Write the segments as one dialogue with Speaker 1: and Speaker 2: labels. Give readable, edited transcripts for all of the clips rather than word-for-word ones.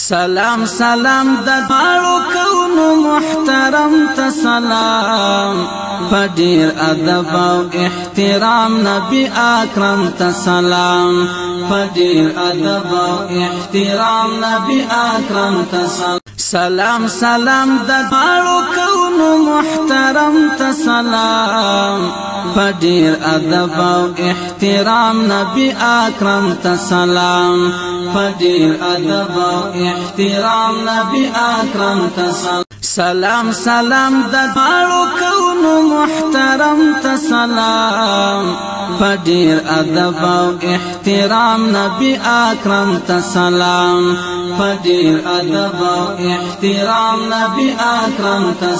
Speaker 1: سلام سلام د دواړو کونو محترم ته سلام پدیر ادب او احترام نبی اکرم ته سلام پدیر ادب او احترام نبی اکرم ته سلام سلام سلام د دواړو کونو محترم ته سلام پدیر ادب او احترام نبی اکرم ته سلام پدیر ادب او احترام نبی اکرم ته سلام سلام د دواړو کونو محترم ته سلام پدیر ادب او احترام نبی اکرم ته سلام پدیر ادب او احترام نبی اکرم ته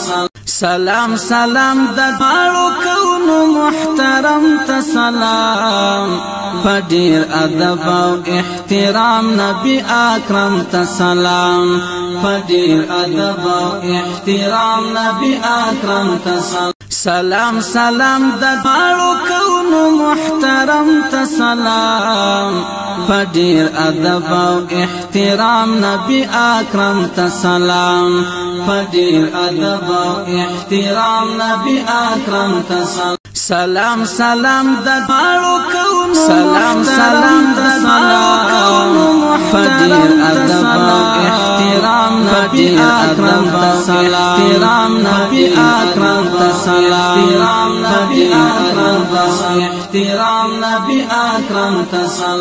Speaker 1: سلام سلام د دواړو کونو محترم ته سلام پدیر ادب او احترام نبی اکرم ته سلام پدیر ادب او احترام نبی اکرم ته سلام سلام د دواړو کونو محترم ته سلام پدیر ادب او احترام نبی اکرم ته سلام پدیر ادب او احترام نبی اکرم ته سلام سلام د دواړو کونو سلام سلام د دواړو کونو پدیر ادب او احترام نبی اکرم ته سلام احترام نبی اکرم ته سلام احترام نبی اکرم ته